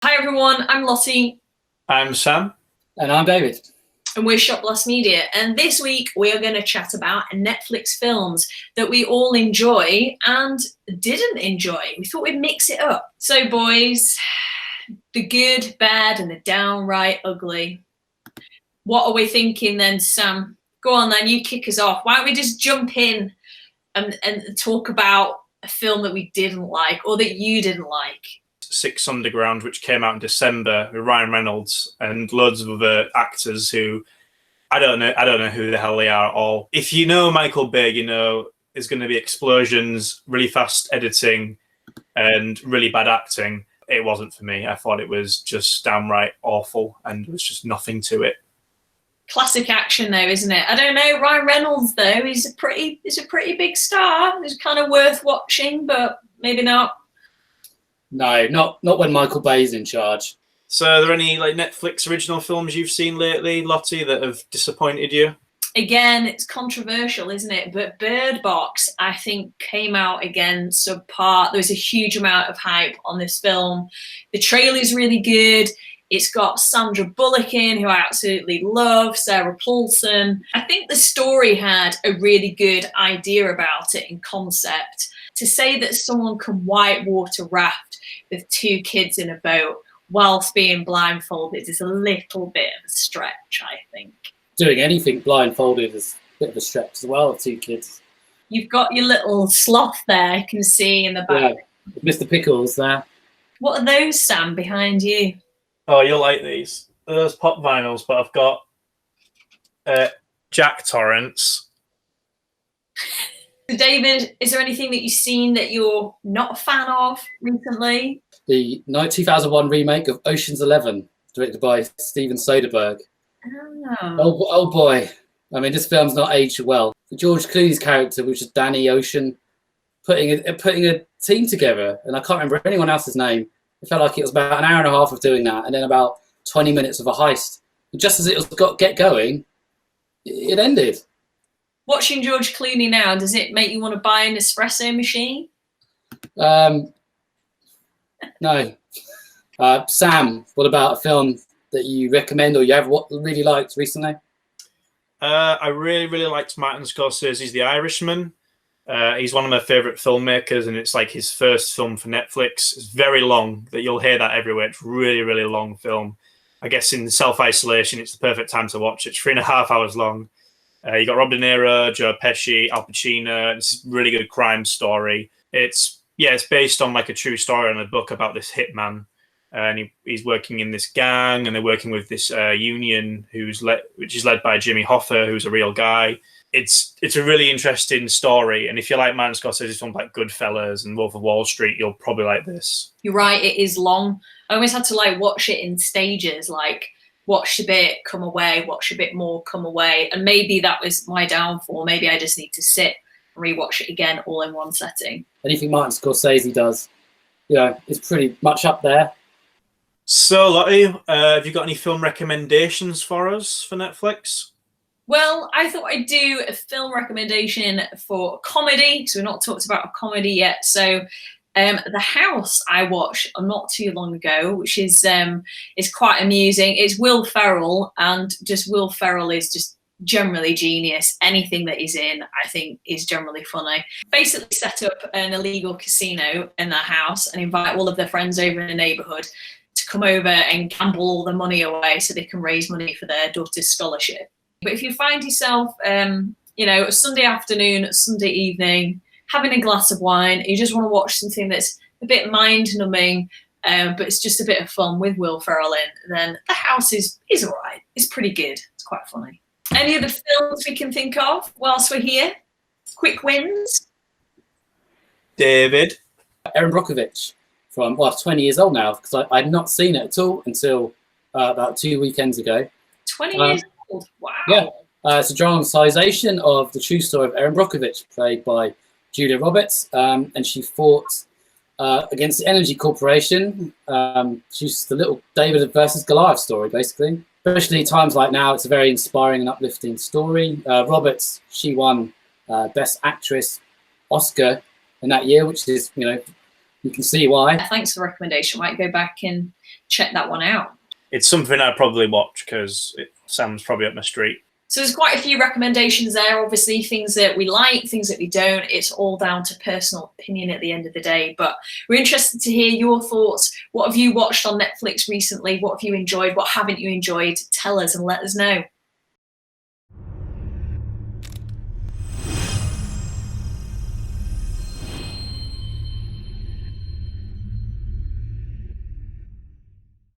Hi everyone, I'm Lotty. I'm Sam. And I'm David. And we're Shop Blast Media. And this week we are going to chat about Netflix films that we all enjoy and didn't enjoy. We thought we'd mix it up. So boys, the good, bad and the downright ugly. What are we thinking then, Sam? Go on then, you kick us off. Why don't we just jump in and talk about a film that we didn't like or that you didn't like? Six Underground, which came out in December with Ryan Reynolds and loads of other actors who I don't know who the hell they are at all. If you know Michael Bay, you know there's going to be explosions, really fast editing, and really bad acting. It wasn't for me. I thought it was just downright awful, and there was just nothing to it. Classic action, though, isn't it? I don't know. Ryan Reynolds, though, he's a pretty big star. It's kind of worth watching, but maybe not. No, not when Michael Bay's in charge. So are there any Netflix original films you've seen lately, Lottie, that have disappointed you? Again, it's controversial, isn't it? But Bird Box, I think, came out again subpar. There was a huge amount of hype on this film. The trailer's really good. It's got Sandra Bullock in, who I absolutely love, Sarah Paulson. I think the story had a really good idea about it in concept. To say that someone can whitewater raft with two kids in a boat whilst being blindfolded is a little bit of a stretch, I think. Doing anything blindfolded is a bit of a stretch as well, two kids. You've got your little sloth there, I can see in the back. Yeah, Mr. Pickles there. What are those, Sam, behind you? Oh, you'll like these. Those pop vinyls, but I've got Jack Torrance. David, is there anything that you've seen that you're not a fan of recently? The 2001 remake of Ocean's 11, directed by Steven Soderbergh. Oh boy. I mean, this film's not aged well. George Clooney's character, which is Danny Ocean, putting a team together, and I can't remember anyone else's name. It felt like it was about an hour and a half of doing that, and then about 20 minutes of a heist. And just as it was get going, it ended. Watching George Clooney now, does it make you want to buy an espresso machine? No. Sam, what about a film that you recommend or you have really liked recently? I really liked Martin Scorsese's The Irishman. He's one of my favourite filmmakers, and it's like his first film for Netflix. It's very long. That you'll hear that everywhere. It's really long film. I guess in self-isolation, it's the perfect time to watch. It's 3.5 hours long. You got Rob De Niro, Joe Pesci, Al Pacino. It's a really good crime story. It's based on like a true story on a book about this hitman, and he's working in this gang, and they're working with this union which is led by Jimmy Hoffa, who's a real guy. It's a really interesting story, and if you like Martin Scorsese's films like Goodfellas and Wolf of Wall Street, you'll probably like this. You're right, it is long. I always had to watch it in stages, watch a bit, come away, watch a bit more, come away. And maybe that was my downfall. Maybe I just need to sit and rewatch it again all in one setting. Anything Martin Scorsese does, it's pretty much up there. So, Lottie, have you got any film recommendations for us for Netflix? Well, I thought I'd do a film recommendation for comedy, because we've not talked about a comedy yet. So The House I watched not too long ago, which is quite amusing. It's Will Ferrell, and just Will Ferrell is just generally genius. Anything that he's in, I think, is generally funny. Basically set up an illegal casino in their house and invite all of their friends over in the neighbourhood to come over and gamble all the money away so they can raise money for their daughter's scholarship. But if you find yourself, a Sunday afternoon, Sunday evening, having a glass of wine, you just want to watch something that's a bit mind-numbing, but it's just a bit of fun with Will Ferrell in, then The House is all right. It's pretty good. It's quite funny. Any other films we can think of whilst we're here? Quick wins? David? Erin Brockovich, from 20 years old now, because I'd not seen it at all until about 2 weekends ago. 20 years old? Wow. Yeah. It's a dramatization of the true story of Erin Brockovich, played by Julia Roberts, and she fought against the Energy Corporation. She's the little David versus Goliath story, basically. Especially times like now, it's a very inspiring and uplifting story. Roberts, she won Best Actress Oscar in that year, which is, you can see why. Thanks for the recommendation. Might go back and check that one out. It's something I'd probably watch because Sam's probably up my street. So there's quite a few recommendations there. Obviously, things that we like, things that we don't. It's all down to personal opinion at the end of the day. But we're interested to hear your thoughts. What have you watched on Netflix recently? What have you enjoyed? What haven't you enjoyed? Tell us and let us know.